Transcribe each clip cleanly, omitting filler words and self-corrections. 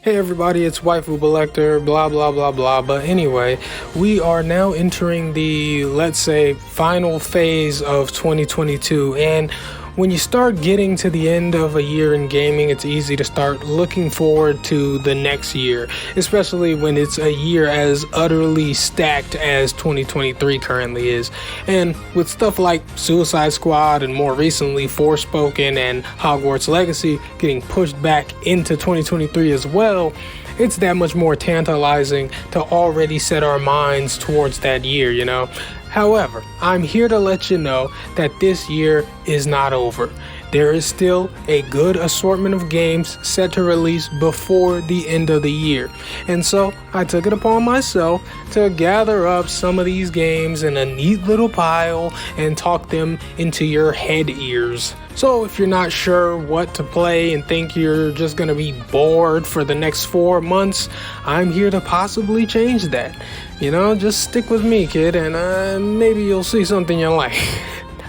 Hey everybody, it's Waifu Belector, blah blah blah blah, but anyway, we are now entering the, let's say, final phase of 2022, and when you start getting to the end of a year in gaming, it's easy to start looking forward to the next year, especially when it's a year as utterly stacked as 2023 currently is. And with stuff like Suicide Squad and more recently Forspoken and Hogwarts Legacy getting pushed back into 2023 as well, it's that much more tantalizing to already set our minds towards that year, you know? However, I'm here to let you know that this year is not over. There is still a good assortment of games set to release before the end of the year. And so I took it upon myself to gather up some of these games in a neat little pile and talk them into your head ears. So if you're not sure what to play and think you're just gonna be bored for the next 4 months, I'm here to possibly change that. You know, just stick with me, kid, and maybe you'll see something you like.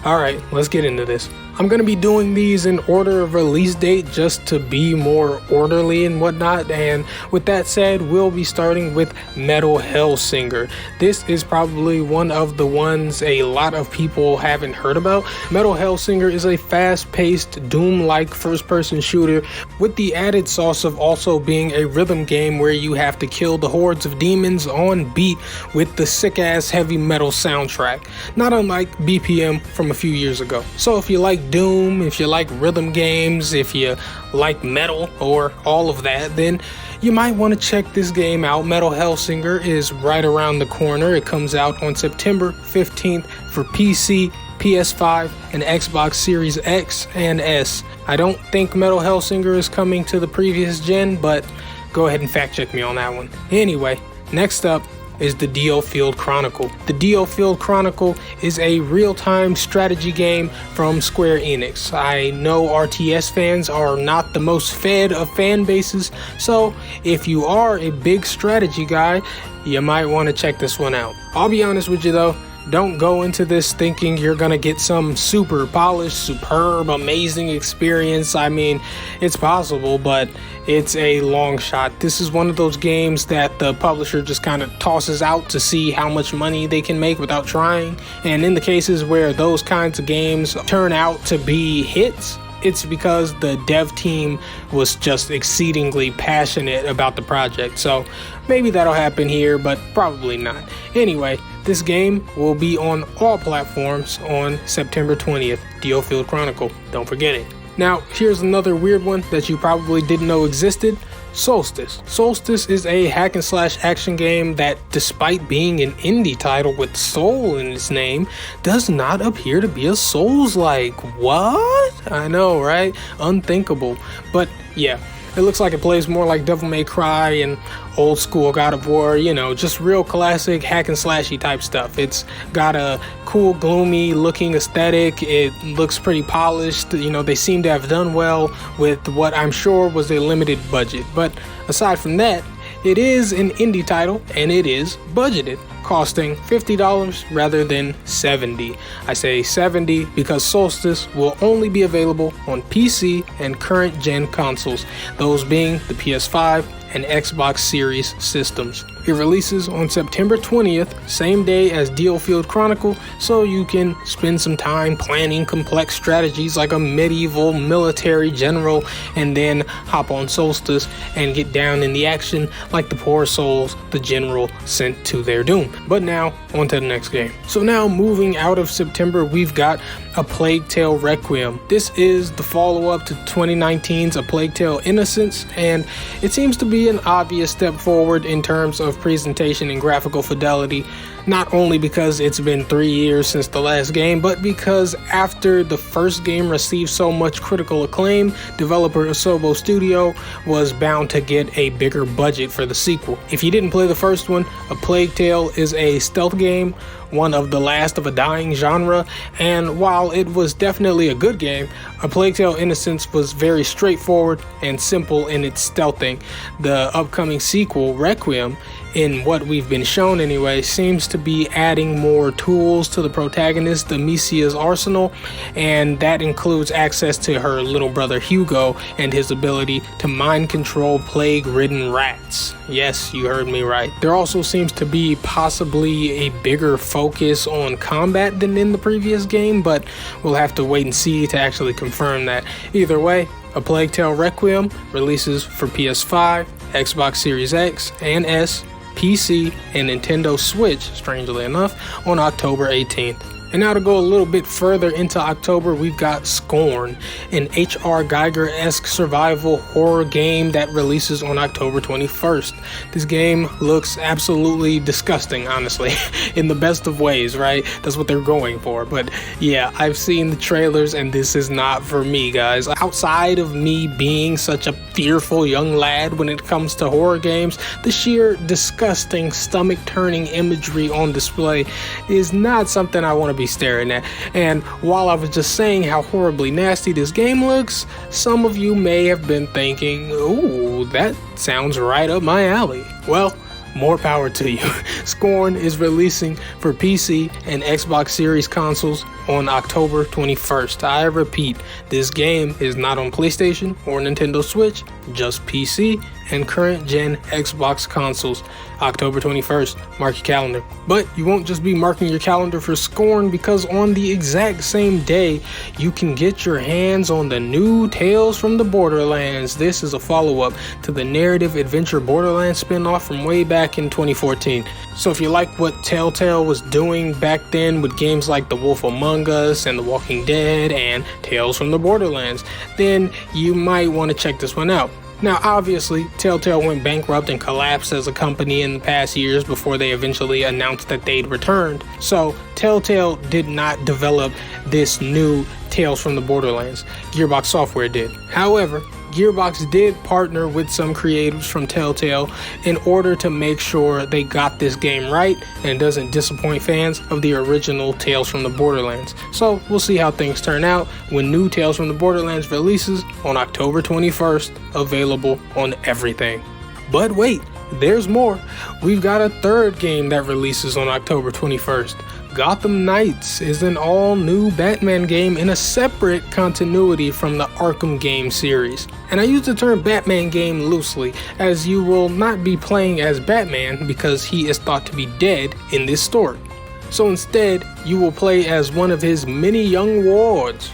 Alright, let's get into this. I'm going to be doing these in order of release date just to be more orderly and whatnot, and with that said, we'll be starting with Metal Hellsinger. This is probably one of the ones a lot of people haven't heard about. Metal Hellsinger is a fast-paced, Doom-like first-person shooter with the added sauce of also being a rhythm game where you have to kill the hordes of demons on beat with the sick-ass heavy metal soundtrack, not unlike BPM from a few years ago. So if you like Doom, if you like rhythm games, if you like metal or all of that, then you might want to check this game out. Metal Hellsinger is right around the corner. It comes out on September 15th for PC, PS5, and Xbox Series X and S. I don't think Metal Hellsinger is coming to the previous gen, but go ahead and fact check me on that one. Anyway, next up is the Dealfield Chronicle. The Dealfield Chronicle is a real-time strategy game from Square Enix. I know RTS fans are not the most fed of fan bases, so if you are a big strategy guy, you might want to check this one out. I'll be honest with you though, don't go into this thinking you're gonna get some super polished, superb, amazing experience. I mean, it's possible, but it's a long shot. This is one of those games that the publisher just kind of tosses out to see how much money they can make without trying. And in the cases where those kinds of games turn out to be hits, it's because the dev team was just exceedingly passionate about the project. So maybe that'll happen here, but probably not. Anyway, this game will be on all platforms on September 20th, Dealfield Chronicle. Don't forget it. Now, here's another weird one that you probably didn't know existed. Solstice. Solstice is a hack and slash action game that, despite being an indie title with soul in its name, does not appear to be a Souls-like. What? I know, right? Unthinkable. But yeah, it looks like it plays more like Devil May Cry and old school God of War, you know, just real classic hack and slashy type stuff. It's got a cool, gloomy looking aesthetic. It looks pretty polished. You know, they seem to have done well with what I'm sure was a limited budget. But aside from that, it is an indie title and it is budgeted, costing $50 rather than $70. I say $70 because Solstice will only be available on PC and current gen consoles, those being the PS5 and Xbox Series systems. It releases on September 20th, same day as Dealfield Chronicle, so you can spend some time planning complex strategies like a medieval military general and then hop on Solstice and get down in the action like the poor souls the general sent to their doom. But now, on to the next game. So now, moving out of September, we've got A Plague Tale Requiem. This is the follow-up to 2019's A Plague Tale Innocence, and it seems to be an obvious step forward in terms of presentation and graphical fidelity, not only because it's been 3 years since the last game, but because after the first game received so much critical acclaim, developer Asobo Studio was bound to get a bigger budget for the sequel. If you didn't play the first one, A Plague Tale is a stealth game, one of the last of a dying genre, and while it was definitely a good game, A Plague Tale Innocence was very straightforward and simple in its stealthing. The upcoming sequel, Requiem, in what we've been shown anyway, seems to be adding more tools to the protagonist, Amicia's arsenal, and that includes access to her little brother Hugo and his ability to mind control plague-ridden rats. Yes, you heard me right. There also seems to be possibly a bigger focus on combat than in the previous game, but we'll have to wait and see to actually confirm that. Either way, A Plague Tale Requiem releases for PS5, Xbox Series X and S, PC, and Nintendo Switch, strangely enough, on October 18th. And now to go a little bit further into October, we've got Scorn, an H.R. Geiger-esque survival horror game that releases on October 21st. This game looks absolutely disgusting, honestly, in the best of ways, right? That's what they're going for. But yeah, I've seen the trailers and this is not for me, guys. Outside of me being such a fearful young lad when it comes to horror games, the sheer disgusting stomach-turning imagery on display is not something I want to be staring at. And while I was just saying how horribly nasty this game looks, some of you may have been thinking, ooh, that sounds right up my alley. Well, more power to you. Scorn is releasing for PC and Xbox Series consoles on October 21st. I repeat, this game is not on PlayStation or Nintendo Switch, just PC and current gen Xbox consoles. October 21st, mark your calendar. But you won't just be marking your calendar for Scorn, because on the exact same day, you can get your hands on the new Tales from the Borderlands. This is a follow-up to the narrative adventure Borderlands spin-off from way back in 2014. So if you like what Telltale was doing back then with games like The Wolf Among Us and The Walking Dead and Tales from the Borderlands, then you might want to check this one out. Now, obviously, Telltale went bankrupt and collapsed as a company in the past years before they eventually announced that they'd returned. So, Telltale did not develop this new Tales from the Borderlands. Gearbox Software did. However, Gearbox did partner with some creatives from Telltale in order to make sure they got this game right and doesn't disappoint fans of the original Tales from the Borderlands. So we'll see how things turn out when new Tales from the Borderlands releases on October 21st, available on everything. But wait, there's more. We've got a third game that releases on October 21st. Gotham Knights is an all-new Batman game in a separate continuity from the Arkham game series. And I use the term Batman game loosely, as you will not be playing as Batman because he is thought to be dead in this story. So instead, you will play as one of his many young wards.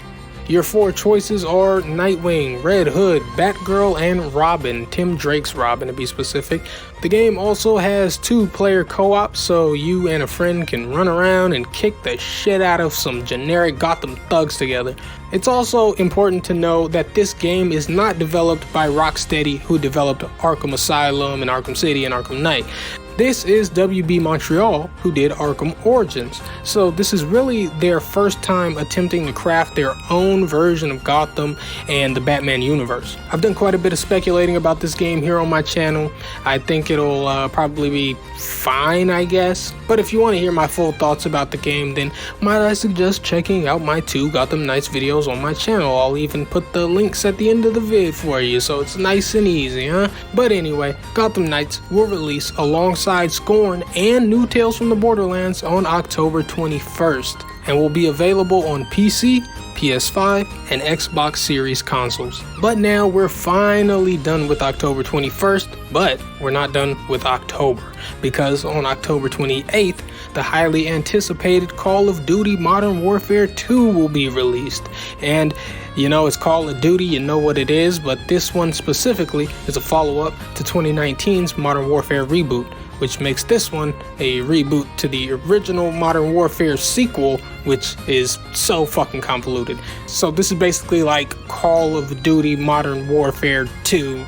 Your four choices are Nightwing, Red Hood, Batgirl, and Robin, Tim Drake's Robin to be specific. The game also has 2-player co-op, so you and a friend can run around and kick the shit out of some generic Gotham thugs together. It's also important to know that this game is not developed by Rocksteady, who developed Arkham Asylum and Arkham City and Arkham Knight. This is WB Montreal, who did Arkham Origins. So this is really their first time attempting to craft their own version of Gotham and the Batman universe. I've done quite a bit of speculating about this game here on my channel. I think it'll probably be fine, I guess. But if you want to hear my full thoughts about the game, then might I suggest checking out my 2 Gotham Knights videos on my channel. I'll even put the links at the end of the vid for you, so it's nice and easy, huh? But anyway, Gotham Knights will release alongside Scorn and new Tales from the Borderlands on October 21st and will be available on PC, PS5, and Xbox Series consoles. But now we're finally done with October 21st, but we're not done with October, because on October 28th, the highly anticipated Call of Duty Modern Warfare 2 will be released. And you know, it's Call of Duty, you know what it is, but this one specifically is a follow-up to 2019's Modern Warfare reboot, which makes this one a reboot to the original Modern Warfare sequel, which is so fucking convoluted. So this is basically like Call of Duty Modern Warfare 2.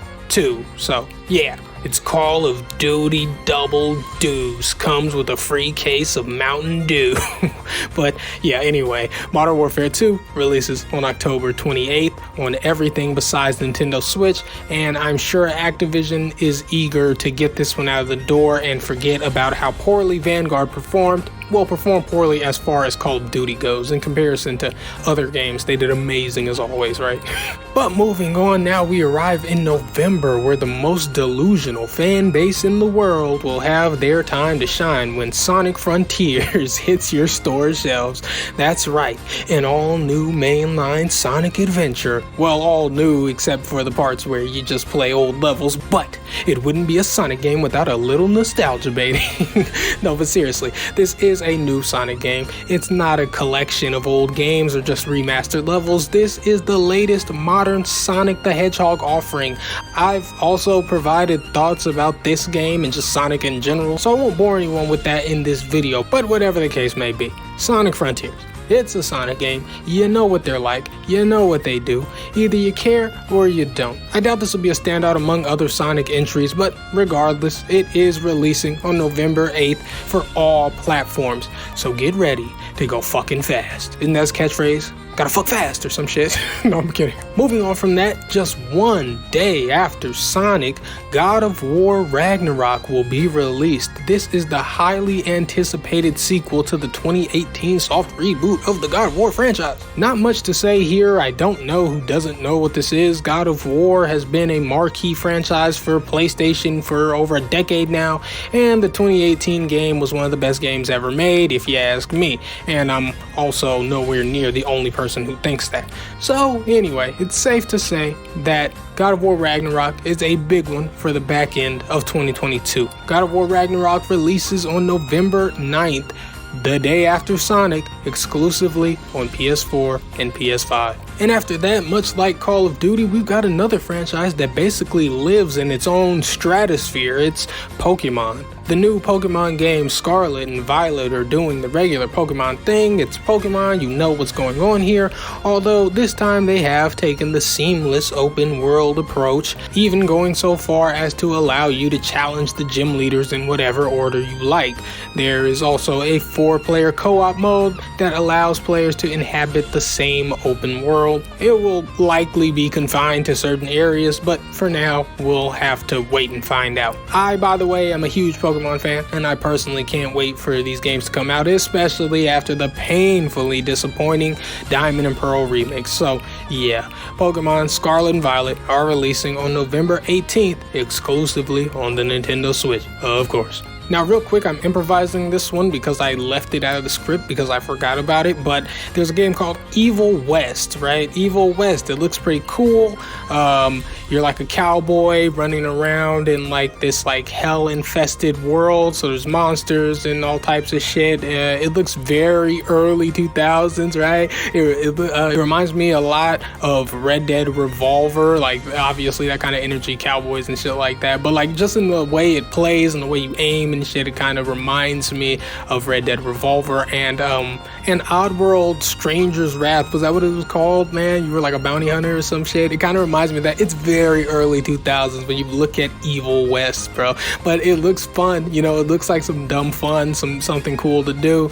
So yeah, it's Call of Duty Double Deuce. Comes with a free case of Mountain Dew. But yeah, anyway, Modern Warfare 2 releases on October 28th on everything besides Nintendo Switch, and I'm sure Activision is eager to get this one out of the door and forget about how poorly Vanguard performed well, performed poorly as far as Call of Duty goes. In comparison to other games, they did amazing as always, right? But moving on, now we arrive in November, where the most delusional fan base in the world will have their time to shine when Sonic Frontiers hits your store shelves. That's right, an all-new mainline Sonic adventure. Well, all new except for the parts where you just play old levels, but it wouldn't be a Sonic game without a little nostalgia baiting. No, but seriously, this is a new Sonic game. It's not a collection of old games or just remastered levels. This is the latest modern Sonic the Hedgehog offering. I've also provided thoughts about this game and just Sonic in general, so I won't bore anyone with that in this video, but whatever the case may be. Sonic Frontiers. It's a Sonic game. You know what they're like. You know what they do. Either you care or you don't. I doubt this will be a standout among other Sonic entries, but regardless, it is releasing on November 8th for all platforms. So get ready to go fucking fast. Isn't that his catchphrase? Gotta fuck fast or some shit. No, I'm kidding. Moving on from that, just one day after Sonic, God of War Ragnarok will be released. This is the highly anticipated sequel to the 2018 soft reboot of the God of War franchise. Not much to say here. I don't know who doesn't know what this is. God of War has been a marquee franchise for PlayStation for over a decade now, and the 2018 game was one of the best games ever made, if you ask me. And I'm also nowhere near the only person who thinks that. So anyway, it's safe to say that God of War Ragnarok is a big one for the back end of 2022. God of War Ragnarok releases on November 9th, the day after Sonic, exclusively on PS4 and PS5. And after that, much like Call of Duty, we've got another franchise that basically lives in its own stratosphere. It's Pokemon. The new Pokemon game Scarlet and Violet are doing the regular Pokemon thing. It's Pokemon, you know what's going on here, although this time they have taken the seamless open world approach, even going so far as to allow you to challenge the gym leaders in whatever order you like. There is also a 4-player co-op mode that allows players to inhabit the same open world. It will likely be confined to certain areas, but for now, we'll have to wait and find out. I, by the way, am a huge Pokemon fan, and I personally can't wait for these games to come out, especially after the painfully disappointing Diamond and Pearl remix. So yeah, Pokemon Scarlet and Violet are releasing on November 18th exclusively on the Nintendo Switch, of course. Now, real quick, I'm improvising this one because I left it out of the script because I forgot about it, but there's a game called Evil West, right? Evil West, it looks pretty cool. You're like a cowboy running around in like this like hell-infested world, so there's monsters and all types of shit. It looks very early 2000s, right? It reminds me a lot of Red Dead Revolver, like obviously that kind of energy, cowboys and shit like that, but like just in the way it plays and the way you aim and shit, it kind of reminds me of Red Dead Revolver and Oddworld Stranger's Wrath. Was that what it was called, man? You were like a bounty hunter or some shit. It kind of reminds me of that. It's very early 2000s when you look at Evil West, bro, but it looks fun. You know, it looks like some dumb fun, something cool to do.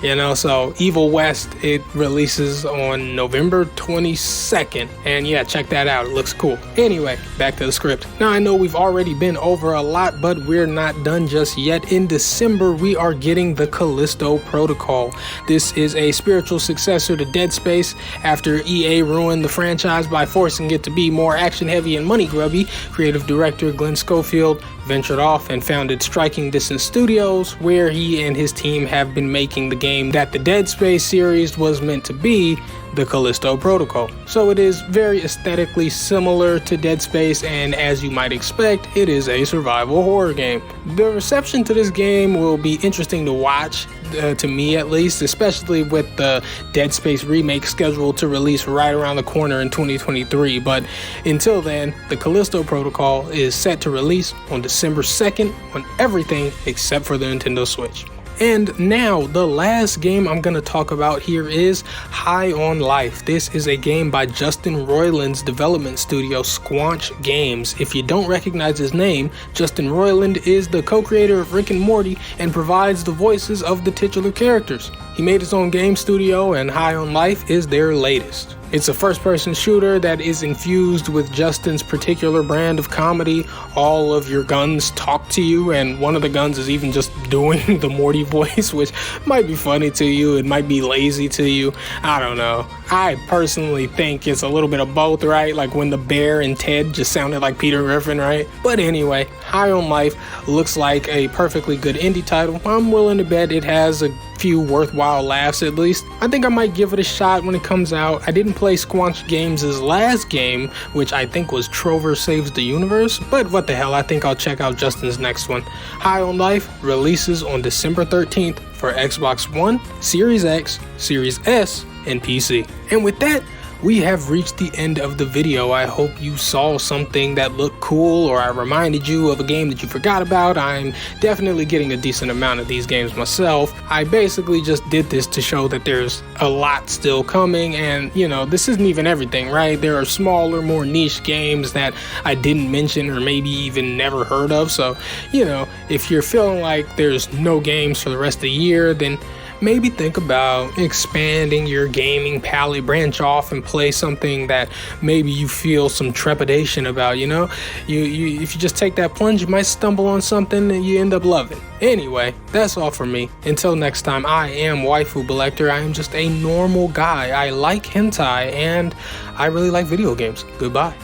You know, so Evil West, it releases on November 22nd. And yeah, check that out. It looks cool. Anyway, back to the script. Now, I know we've already been over a lot, but we're not done just yet. In December, we are getting the Callisto Protocol. This is a spiritual successor to Dead Space. After EA ruined the franchise by forcing it to be more action-heavy and money-grubby, creative director Glenn Schofield ventured off and founded Striking Distance Studios, where he and his team have been making the game that the Dead Space series was meant to be, the Callisto Protocol. So it is very aesthetically similar to Dead Space, and as you might expect, it is a survival horror game. The reception to this game will be interesting to watch, to me at least, especially with the Dead Space remake scheduled to release right around the corner in 2023. But until then, the Callisto Protocol is set to release on December 2nd on everything except for the Nintendo Switch. And now, the last game I'm going to talk about here is High on Life. This is a game by Justin Roiland's development studio, Squanch Games. If you don't recognize his name, Justin Roiland is the co-creator of Rick and Morty and provides the voices of the titular characters. He He made his own game studio, and High on Life is their latest. It's a first-person shooter that is infused with Justin's particular brand of comedy. All of your guns talk to you, and one of the guns is even just doing the Morty voice, which might be funny to you, it might be lazy to you, I don't know. I personally think it's a little bit of both, right? Like when the bear and Ted just sounded like Peter Griffin, right? But anyway, High on Life looks like a perfectly good indie title. I'm willing to bet it has a few worthwhile laughs at least. I think I might give it a shot when it comes out. I didn't play Squanch Games' last game, which I think was Trover Saves the Universe, but what the hell, I think I'll check out Justin's next one. High on Life releases on December 13th for Xbox One, Series X, Series S, and PC. And with that, we have reached the end of the video. I hope you saw something that looked cool, or I reminded you of a game that you forgot about. I'm definitely getting a decent amount of these games myself. I basically just did this to show that there's a lot still coming, and you know, this isn't even everything, right? There are smaller, more niche games that I didn't mention or maybe even never heard of. So, you know, if you're feeling like there's no games for the rest of the year, then maybe think about expanding your gaming palette, branch off and play something that maybe you feel some trepidation about, you know? If you just take that plunge, you might stumble on something that you end up loving. Anyway, that's all for me. Until next time, I am Waifu Belector. I am just a normal guy. I like hentai and I really like video games. Goodbye.